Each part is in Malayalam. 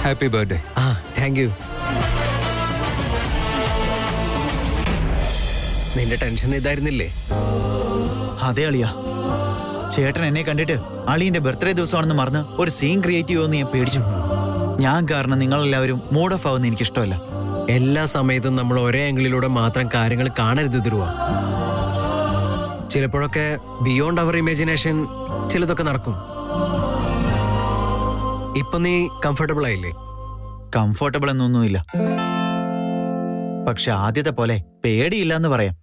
Happy birthday. Thank you. നിന്റെ ടെൻഷൻ ഇതായിരുന്നില്ലേ? അതെ അളിയ, ചേട്ടൻ എന്നെ കണ്ടിട്ട് അളിയന്റെ ബർത്ത്ഡേ ദിവസമാണെന്ന് മറന്ന് ഒരു സീൻ ക്രിയേറ്റ് ചെയ്യുമെന്ന് ഞാൻ പേടിച്ചു. ഞാൻ കാരണം നിങ്ങളെല്ലാവരും മൂഡ് ഓഫ് ആവുന്ന എനിക്കിഷ്ടമല്ല. എല്ലാ സമയത്തും നമ്മൾ ഒരേ ആംഗിളിലൂടെ മാത്രം കാര്യങ്ങൾ കാണരുത് ധ്രുവ. ചിലപ്പോഴൊക്കെ ബിയോണ്ട് അവർ ഇമാജിനേഷൻ ചിലതൊക്കെ നടക്കും. ഇപ്പൊ നീ കംഫർട്ടബിൾ ആയില്ലേ? കംഫർട്ടബിൾ എന്നൊന്നുമില്ല, പക്ഷെ ആദ്യത്തെ പോലെ പേടിയില്ല എന്ന് പറയാം.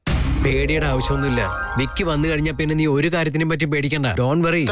പേടിയുടെ ആവശ്യമൊന്നുമില്ല. വിക്കി വന്നു കഴിഞ്ഞാൽ പിന്നെ നീ ഒരു കാര്യത്തിനും പറ്റി പേടിക്കണ്ട. Don't worry.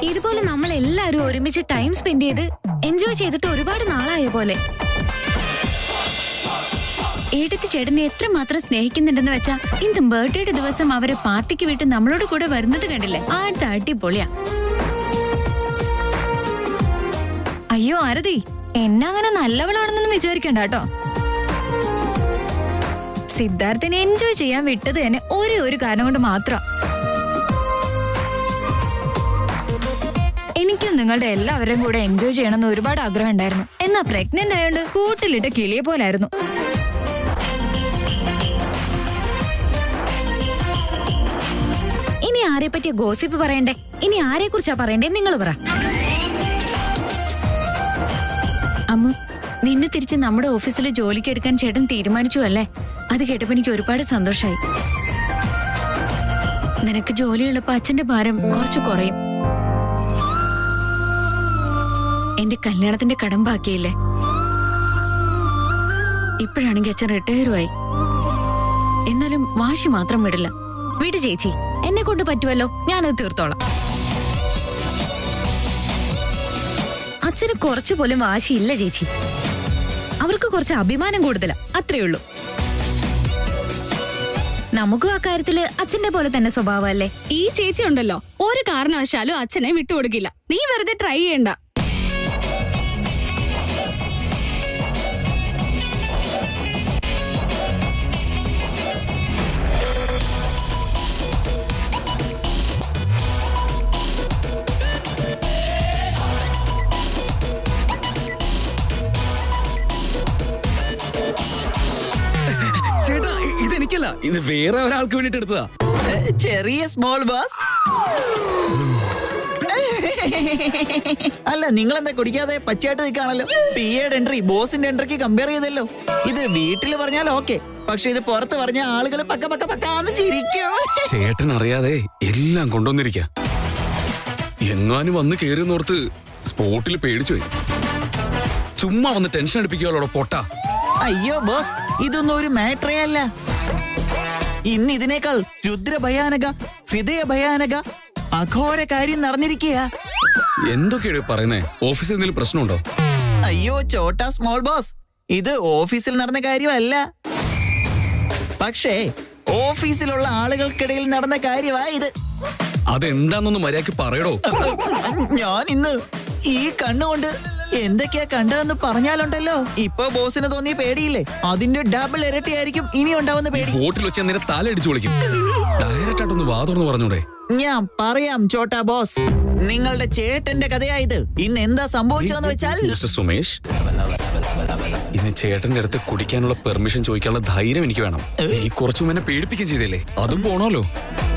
ഇതുപോലെ നമ്മൾ എല്ലാവരും ഒരുമിച്ച് ടൈം സ്പെൻഡ് ചെയ്ത് എൻജോയ് ചെയ്തിട്ട് ഒരുപാട് നാളായ പോലെ. ഏടത്തി ചേട്ടനെ എത്രമാത്രം സ്നേഹിക്കുന്നുണ്ടെന്ന് വെച്ചാ ഇന്ന് ബർത്ത്ഡേയുടെ ദിവസം അവരെ പാർട്ടിക്ക് വിട്ട് നമ്മളോട് കൂടെ വരുന്നത് കണ്ടില്ലേ? അടുത്ത അടിപൊളിയാ. അയ്യോ ആരതി, എന്നെ അങ്ങനെ നല്ലവളാണെന്നൊന്നും വിചാരിക്കണ്ട കേട്ടോ. സിദ്ധാർത്ഥിനെ എൻജോയ് ചെയ്യാൻ വിട്ടത് തന്നെ ഒരു കാരണം കൊണ്ട് മാത്രം. എനിക്കും നിങ്ങളുടെ എല്ലാവരും കൂടെ എൻജോയ് ചെയ്യണമെന്ന് ഒരുപാട് ആഗ്രഹം ഉണ്ടായിരുന്നു. എന്നാ പ്രഗ്നന്റ് ആയതുകൊണ്ട് കൂട്ടിലിട്ട കിളിയെ പോലായിരുന്നു. ഇനി ആരെ പറ്റിയ ഗോസിപ്പ് പറയണ്ടേ? ഇനി ആരെ കുറിച്ചാ പറയണ്ടേ? നിങ്ങൾ പറ. അമ്മു, നിന്നെ തിരിച്ച് നമ്മുടെ ഓഫീസിൽ ജോലിക്ക് എടുക്കാൻ ചേട്ടൻ തീരുമാനിച്ചു അല്ലേ? അത് കേട്ടപ്പോ എനിക്ക് ഒരുപാട് സന്തോഷായി. നിനക്ക് ജോലിയുള്ളപ്പോ അച്ഛന്റെ ഭാരം കുറച്ചു കുറയും. എന്റെ കല്യാണത്തിന്റെ കടം ബാക്കിയില്ലേ? ഇപ്പോഴാണെങ്കിൽ അച്ഛൻ റിട്ടയറുമായി. എന്നാലും വാശി മാത്രം വിടില്ല. വീട് ചേച്ചി, എന്നെ കൊണ്ട് പറ്റുമല്ലോ, ഞാനത് തീർത്തോളാം. അച്ഛന് കുറച്ചു പോലും വാശിയില്ല ചേച്ചി. അവർക്ക് കുറച്ച് അഭിമാനം കൂടുതലാ, അത്രേ ഉള്ളൂ. നമുക്കും ആ കാര്യത്തില് അച്ഛന്റെ പോലെ തന്നെ സ്വഭാവമല്ലേ? ഈ ചേച്ചി ഉണ്ടല്ലോ, ഒരു കാരണവശാലും അച്ഛനെ വിട്ടുകൊടുക്കില്ല. നീ വെറുതെ ട്രൈ ചെയ്യണ്ട. ചേട്ടാ, ഇതെനിക്കല്ല, ഇത് വേറെ ഒരാൾക്ക് വേണ്ടിട്ട് എടുത്തതാ. ചെറിയ സ്മോൾ ബോസ്. അല്ല, നിങ്ങളെന്താ കുടിക്കാതെ പച്ചയായിട്ട് നിൽക്കാണല്ലോ? പിയുടെ എൻട്രി ബോസിന്റെ എൻട്രിക്ക് കമ്പയർ ചെയ്തല്ലോ. ഇത് വീട്ടിൽ പറഞ്ഞാൽ ഓക്കെ, പക്ഷെ ഇത് പുറത്ത് പറഞ്ഞ ആളുകൾ പക്കാന്ന് ചിരിക്കും. ചേട്ടൻ അറിയാതെ എല്ലാം കൊണ്ടുവന്നിരിക്ക. എങ്ങാനും വന്ന് കേറിയെന്നോർത്ത് സ്പോട്ടിൽ പേടിച്ചു പോയി. ചുമ്മാ വന്ന് ടെൻഷൻ എടുപ്പിക്കുവല്ലോ പൊട്ട. അയ്യോ ബോസ്, ഇതൊന്നും ഒരു മാറ്ററേ അല്ല. ഇന്ന് ഇതിനേക്കാൾ രുദ്രഭയാനക, ഹൃദയ ഭയാനക, അഘോര കാര്യം നടന്നിരിക്കുക. എന്തൊക്കെയാണ് പറയുന്നേ? ഓഫീസിൽ എന്തെങ്കിലും പ്രശ്നമുണ്ടോ? അയ്യോ ചോട്ടാ സ്മോൾ ബോസ്, ഇത് ഓഫീസിൽ നടന്ന കാര്യമല്ല, പക്ഷേ ഓഫീസിലുള്ള ആളുകൾക്കിടയിൽ നടന്ന കാര്യമാ ഇത്. അതെന്താന്നൊന്ന് മര്യാദക്ക് പറയടോ. ഞാൻ ഇന്ന് ഈ കണ്ണുകൊണ്ട് എന്തൊക്കെയാ കണ്ടതെന്ന് പറഞ്ഞാലുണ്ടല്ലോ, ഇപ്പൊ ബോസിന് തോന്നിയ പേടിയില്ലേ, അതിന്റെ ഡബിൾ ഇരട്ടിയായിരിക്കും ഇനി ഉണ്ടാവുന്ന പേടി. ബോട്ടിൽ വെച്ച് നേരെ തലയടിച്ചു വിളിക്കും. ഡയറക്റ്റ് ആയിട്ടൊന്ന് വാതുറന്ന് പറഞ്ഞൂടെ? ഞാൻ പറയാം ചോട്ടാ ബോസ്, നിങ്ങളുടെ ചേട്ടന്റെ കഥയായത്. ഇന്ന് എന്താ സംഭവിച്ചതെന്ന് വെച്ചാൽ, മിസ്റ്റർ സുമേഷ്, ഇന്ന് ചേട്ടന്റെ അടുത്ത് കുടിക്കാനുള്ള പെർമിഷൻ ചോദിക്കാനുള്ള ധൈര്യം എനിക്ക് വേണം. നീ കുറച്ചു എന്നെ പേടിപ്പിക്കുകയും ചെയ്തല്ലേ, അതും പോണല്ലോ.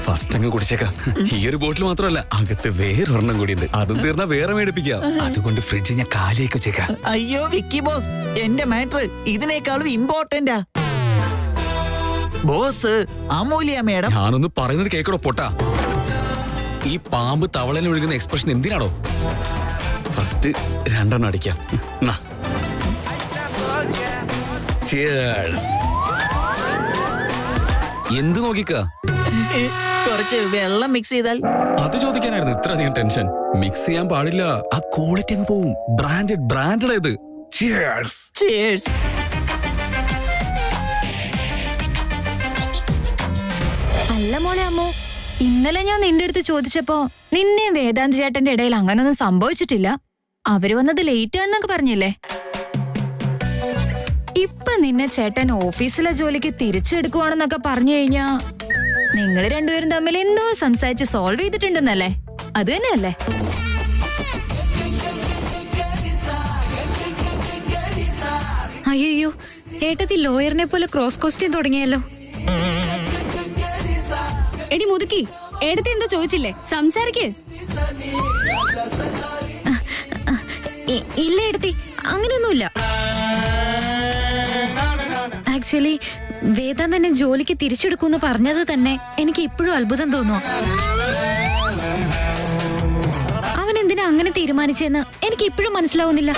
ഫസ്റ്റ് അങ്ങ് കുടിച്ചേക്കാം. ഈ ഒരു ബോട്ടിൽ മാത്രമല്ല, അകത്ത് വേറൊരെണ്ണം കൂടിയുണ്ട്. അതും തീർന്നാ വേറെ മേടിപ്പിക്കാം. അതുകൊണ്ട് ഫ്രിഡ്ജ് ഞാൻ കാലിലേക്ക് വെച്ചേക്കാം. അയ്യോ വിക്കി ബോസ്, എന്റെ മാറ്റർ ഇതിനേക്കാളും ഇമ്പോർട്ടന്റാ. ബോസ്, അമൂല്യ മേഡം. ഞാനൊന്ന് പറയുന്നത് കേക്കടോ പൊട്ടാ. ഈ പാമ്പ് തവളനെ ഒഴുകുന്ന എക്സ്പ്രഷൻ എന്തിനാണോ? ഫസ്റ്റ് 2 അടിക്കാം. നാ. Cheers. എന്ത് നോക്കിക്ക? കുറച്ച് വെള്ളം മിക്സ് ചെയ്താൽ. അത് ചോദിക്കാനായിരുന്നു ഇത്രയധികം ടെൻഷൻ. മിക്സ് ചെയ്യാൻ പാടില്ല, ആ ക്വാളിറ്റി അങ്ങ് പോവും. ബ്രാൻഡഡ് ഇത്. Cheers. Cheers. അല്ല മോളെ അമ്മോ, ഇന്നലെ ഞാൻ നിന്റെ അടുത്ത് ചോദിച്ചപ്പോ നിന്നെ വേദാന്ത് ചേട്ടന്റെ ഇടയിൽ അങ്ങനൊന്നും സംഭവിച്ചിട്ടില്ല, അവര് വന്നത് ലേറ്റ് ആണെന്നൊക്കെ പറഞ്ഞില്ലേ? ഇപ്പൊ നിന്നെ ചേട്ടൻ ഓഫീസിലെ ജോലിക്ക് തിരിച്ചെടുക്കുവാണെന്നൊക്കെ പറഞ്ഞു കഴിഞ്ഞാ നിങ്ങൾ രണ്ടുപേരും തമ്മിൽ എന്തോ സംസാരിച്ച് സോൾവ് ചെയ്തിട്ടുണ്ടെന്നല്ലേ? അത് തന്നെയല്ലേ? അയ്യോ, ഏട്ടത്തി ലോയറിനെ പോലെ ക്രോസ് ക്വസ്റ്റ്യൻ തുടങ്ങിയല്ലോ. എടി മുതുക്കി, എടുത്ത് എന്തോ ചോദിച്ചില്ലേ? സംസാരിക്ക്. ഇല്ല ഏട്ടത്തി, അങ്ങനെയൊന്നുമില്ല. ആക്ച്വലി വേദാന്ത് തന്നെ ജോലിക്ക് തിരിച്ചെടുക്കുമെന്ന് പറഞ്ഞത് തന്നെ എനിക്ക് ഇപ്പോഴും അത്ഭുതം തോന്നുന്നു. അവൻ എന്തിനാ അങ്ങനെ തീരുമാനിച്ചെന്ന് എനിക്ക് ഇപ്പോഴും മനസ്സിലാവുന്നില്ല.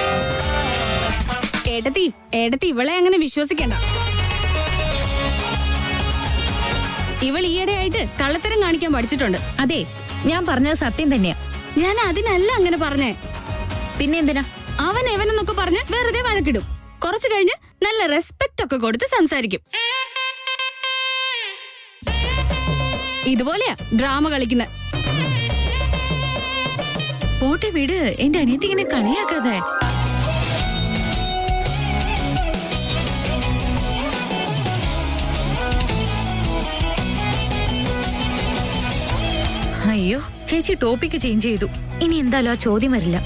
ഏടത്തി ഇവളെ അങ്ങനെ വിശ്വസിക്കണ്ട. ഇവൾ ഈയിടെയായിട്ട് കള്ളത്തരം കാണിക്കാൻ പഠിച്ചിട്ടുണ്ട്. അതെ, ഞാൻ പറഞ്ഞത് സത്യം തന്നെയാ. ഞാൻ അതിനല്ല അങ്ങനെ പറഞ്ഞേ. പിന്നെ എന്തിനാ? അവൻ എവനെന്നൊക്കെ പറഞ്ഞ് വെറുതെ വഴക്കിടും. കുറച്ചു കഴിഞ്ഞ് നല്ല റെസ്പെക്ട് ഒക്കെ കൊടുത്ത് സംസാരിക്കും. ഇതുപോലെയാ ഡ്രാമ കളിക്കുന്ന. പോട്ടെ വീട്, എന്റെ അനിയത്തി ഇങ്ങനെ കളിയാക്കാതെ. അയ്യോ, ചേച്ചി ടോപ്പിക്ക് ചേഞ്ച് ചെയ്തു. ഇനി എന്തായാലും ആ ചോദ്യം വരില്ല.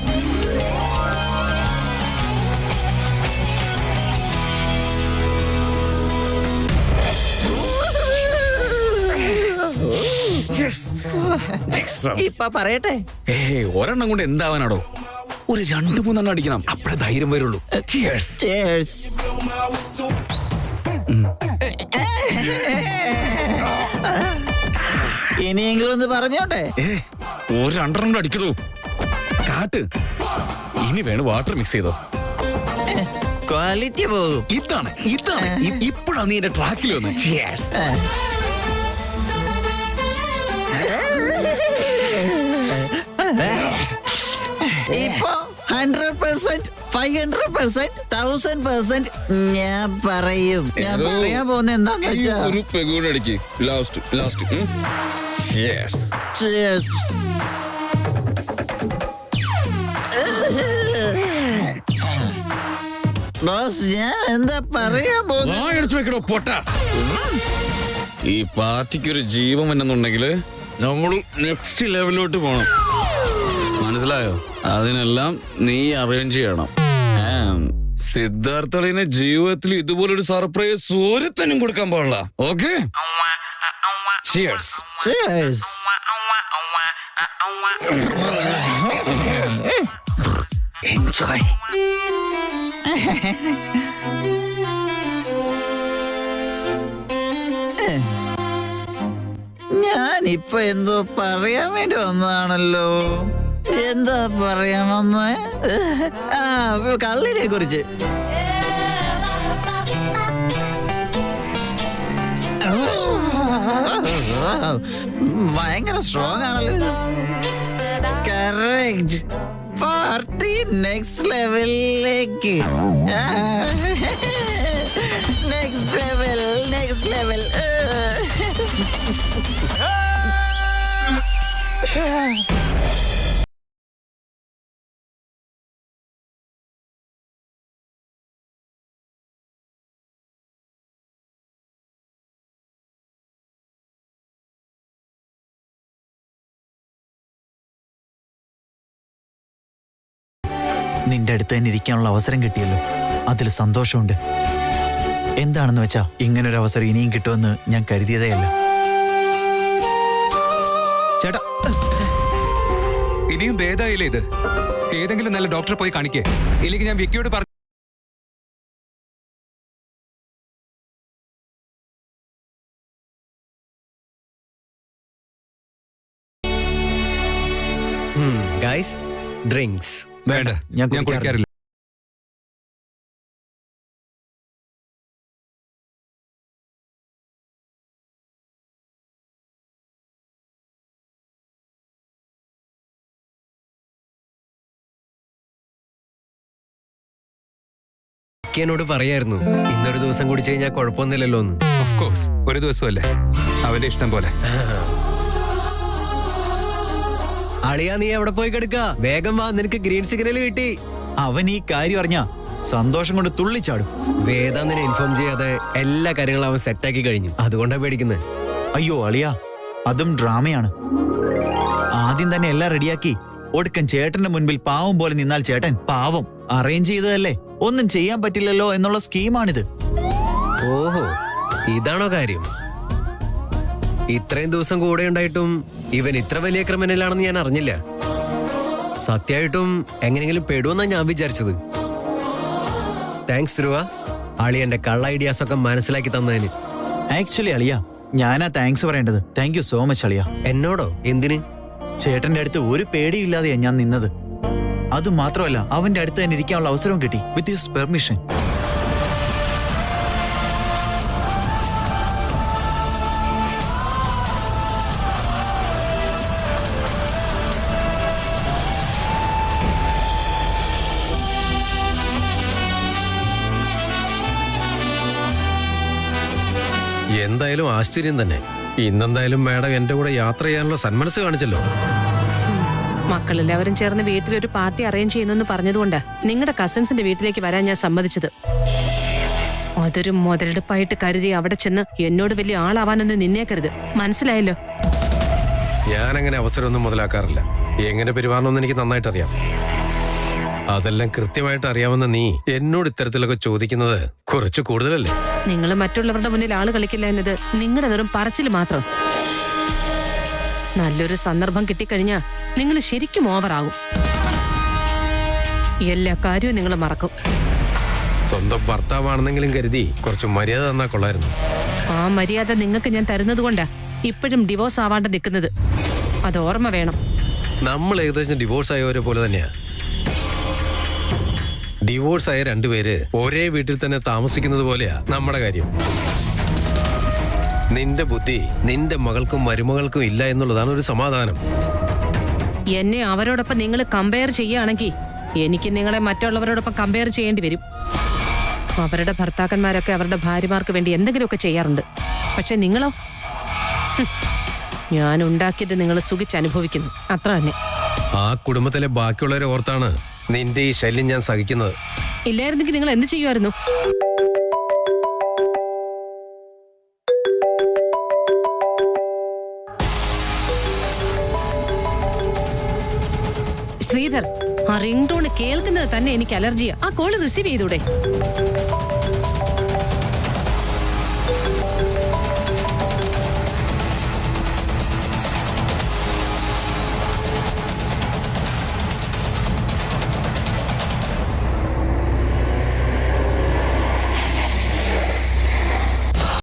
ഇപ്പൊ പറയട്ടെ. ഒരെണ്ണം കൊണ്ട് എന്താവാനാടോ? ഒരു 2-3 അടിക്കണം, അപ്പഴേ ധൈര്യം വരുള്ളൂ. Cheers. Cheers. ഇനിയെങ്കിലും ഒന്ന് പറഞ്ഞോട്ടെ. ഒരു 2 കൊണ്ട് അടിക്കതോ കാട്ട്. ഇനി വേണം വാട്ടർ മിക്സ് ചെയ്തോ. ക്വാളിറ്റി പോകും. ഇതാണ് ഇപ്പോഴാണ് നീ എന്റെ ട്രാക്കിൽ വന്ന്. Cheers. ഇപ്പൊ 100%, 500%, 1000% ഞാൻ പറയും. ഞാൻ പറയാൻ പോകുന്ന എന്താന്ന് വെച്ചാ ഒരു പെഗൂടെ അടിക്ക്. ലാസ്റ്റ്. Cheers. Cheers. ബോസ്, ഞാൻ എന്താ പറയാൻ പോകുന്നത്? വായടച്ചു വെക്കണോ പൊട്ട. ഈ പാർട്ടിക്ക് ഒരു ജീവൻ എന്നുണ്ടെങ്കിൽ നമ്മൾ നെക്സ്റ്റ് ലെവലിലോട്ട് പോണം. മനസ്സിലായോ? അതിനെല്ലാം നീ അറേഞ്ച് ചെയ്യണം. സിദ്ധാർത്ഥളിനെ ജീവിതത്തിൽ ഇതുപോലൊരു സർപ്രൈസ് ഒരുത്തനും കൊടുക്കാൻ പാടില്ല. ഓക്കെ? Cheers. Cheers. Enjoy. ഞാനിപ്പൊ എന്തോ പറയാൻ വേണ്ടി വന്നതാണല്ലോ. എന്താ പറയാൻ വന്ന? കള്ളിനെ കുറിച്ച്. ഭയങ്കര സ്ട്രോങ് ആണല്ലോ. കറക്റ്റ്. പാർട്ടി നെക്സ്റ്റ് ലെവലിലേക്ക്. Next level. നിന്റെ അടുത്ത് തന്നെ ഇരിക്കാനുള്ള അവസരം കിട്ടിയല്ലോ, അതിൽ സന്തോഷമുണ്ട്. എന്താണെന്ന് വെച്ചാ ഇങ്ങനൊരു അവസരം ഇനിയും കിട്ടുമെന്ന് ഞാൻ കരുതിയതേയല്ല. ചേട്ടാ, ഇനിയും ഭേദമായില്ലേ ഇത്? ഏതെങ്കിലും നല്ല ഡോക്ടറെ പോയി കാണിക്കേ, ഇല്ലെങ്കിൽ ഞാൻ വിക്കിയോട് പറഞ്ഞു. Guys drinks. വേണ്ട, ഞാൻ ഞാൻ കുടിക്കാറില്ല. എന്നോട് പറയായിരുന്നു ഇന്നൊരു ദിവസം കുടിച്ചു കഴിഞ്ഞാൽ കുഴപ്പമൊന്നുമില്ലല്ലോ എന്ന്. ഓഫ് കോഴ്സ്, ഒരു ദിവസമല്ലേ, അവന്റെ ഇഷ്ടം പോലെ. അളിയാ നീ എവിടെ പോയി കിടക്ക? വേഗം വാ, നിനക്ക് ഗ്രീൻ സിഗ്നൽ കിട്ടി. അവൻ ഈ കാര്യം അറിഞ്ഞാ സന്തോഷം കൊണ്ട് തുള്ളിച്ചാടും. വേദാന്തിനെ ഇൻഫോം ചെയ്യാതെ എല്ലാ കാര്യങ്ങളും അവൻ സെറ്റാക്കി കഴിഞ്ഞു. അതുകൊണ്ടാ പേടിക്കുന്നത്. അയ്യോ അളിയാ, അതും ഡ്രാമയാണ്. ആദ്യം തന്നെ എല്ലാം റെഡിയാക്കി ഒടുക്കൻ ചേട്ടന്റെ മുൻപിൽ പാവം പോലെ നിന്നാൽ ചേട്ടൻ പാവം അറേഞ്ച് ചെയ്തതല്ലേ, ഒന്നും ചെയ്യാൻ പറ്റില്ലല്ലോ എന്നുള്ള സ്കീമാണിത്. ഓഹോ, ഇതാണോ കാര്യം? ഇത്രയും ദിവസം കൂടെ ഉണ്ടായിട്ടും ഇവൻ ഇത്ര വലിയ ക്രിമിനലാണെന്ന് ഞാൻ അറിഞ്ഞില്ല. സത്യമായിട്ടും എങ്ങനെയെങ്കിലും പെടുമെന്നാ ഞാൻ വിചാരിച്ചത്. താങ്ക്സ് ധ്രുവ, അളി എന്റെ കള്ള ഐഡിയാസ് ഒക്കെ മനസ്സിലാക്കി തന്നതിന്. ആക്ച്വലി അളിയാ, ഞാനാ താങ്ക്സ് പറയേണ്ടത്. താങ്ക് യു സോ മച്ച് അളിയാ. എന്നോടോ? എന്തിന്? ചേട്ടന്റെ അടുത്ത് ഒരു പേടിയില്ലാതെയാ ഞാൻ നിന്നത്. അത് മാത്രമല്ല, അവന്റെ അടുത്ത് തന്നെ ഇരിക്കാനുള്ള അവസരവും കിട്ടി വിത്ത് ഹിസ് പെർമിഷൻ. എന്തായാലും ആശ്ചര്യം തന്നെ. ഇന്നെന്തായാലും മാഡം എന്റെ കൂടെ യാത്ര ചെയ്യാനുള്ള സന്മനസ് കാണിച്ചല്ലോ. മക്കളെല്ലാവരും ചേർന്ന് വീട്ടിലൊരു പാർട്ടി അറേഞ്ച് ചെയ്യുന്നെന്ന് പറഞ്ഞതുകൊണ്ട് നിങ്ങളുടെ കസിൻസിന്റെ വീട്ടിലേക്ക് വരാൻ ഞാൻ സമ്മതിച്ചത്. അതൊരു മുതലെടുപ്പായിട്ട് കരുതി അവിടെ ചെന്ന് എന്നോട് വലിയ ആളാവാനൊന്നും നിന്നേക്കരുത്, മനസ്സിലായല്ലോ? ഞാനങ്ങനെ അവസരമൊന്നും മുതലാക്കാറില്ല. എങ്ങനെ പെരുമാറണമെന്ന് എനിക്ക് നന്നായിട്ട് അറിയാം. അതെല്ലാം കൃത്യമായിട്ട് അറിയാവുന്ന നീ എന്നോട് ഇത്തരത്തിലൊക്കെ ചോദിക്കുന്നത് കുറച്ച് കൂടുതലല്ലേ? നിങ്ങൾ മറ്റുള്ളവരുടെ മുന്നിൽ ആള് കളിക്കില്ല എന്നത് നിങ്ങളുടെ വെറും പറച്ചിൽ മാത്രം. നല്ലൊരു സന്ദർഭം കിട്ടിക്കഴിഞ്ഞാ നിങ്ങൾ ശരിക്കും ഓവറാകും. എല്ലാ കാര്യവും നിങ്ങൾ മറക്കും. സ്വന്തം ഭർത്താവാണെന്നെങ്കിലും കരുതി കുറച്ച് മര്യാദ തന്നാ കൊള്ളായിരുന്നു. ആ മര്യാദ നിങ്ങൾക്ക് ഞാൻ തരുന്നത് കൊണ്ടാ ഇപ്പോഴും ഡിവോഴ്സ് ആവാണ്ട് നിൽക്കുന്നത്. അത് ഓർമ്മ വേണം. നമ്മൾ ഏകദേശം ഡിവോഴ്സ് ആയവരെ പോലെ തന്നെയാ. ഡിവോഴ്സ് ആയ രണ്ടുപേര് ഒരേ വീട്ടിൽ തന്നെ താമസിക്കുന്നത് പോലെയാ നമ്മുടെ കാര്യം. നിന്റെ ബുദ്ധി നിന്റെ മകൾക്കും മരുമകൾക്കും ഇല്ല എന്നുള്ളതാണ് ഒരു സമാധാനം. എന്നെ അവരോടൊപ്പം നിങ്ങൾ കമ്പയർ ചെയ്യുകയാണെങ്കിൽ എനിക്ക് നിങ്ങളെ മറ്റുള്ളവരോടൊപ്പം കമ്പയർ ചെയ്യേണ്ടി വരും. അവരുടെ ഭർത്താക്കന്മാരൊക്കെ അവരുടെ ഭാര്യമാർക്ക് വേണ്ടി എന്തെങ്കിലുമൊക്കെ ചെയ്യാറുണ്ട്. പക്ഷെ നിങ്ങളോ? ഞാൻ ഉണ്ടാക്കിയത് നിങ്ങൾ സുഖിച്ചനുഭവിക്കുന്നു, അത്ര തന്നെ. ആ കുടുംബത്തിലെ ബാക്കിയുള്ളവരെ ഓർത്താണ് നിന്റെ ഈ ശല്യം ഞാൻ സഹിക്കുന്നത്. ഇല്ലായിരുന്നെങ്കിൽ നിങ്ങൾ എന്ത് ചെയ്യുമായിരുന്നു? ശ്രീധർ, ആ റിംഗ് ടോൺ കേൾക്കുന്നത് തന്നെ എനിക്ക് അലർജിയാ. ആ കോള് റിസീവ് ചെയ്തൂടെ?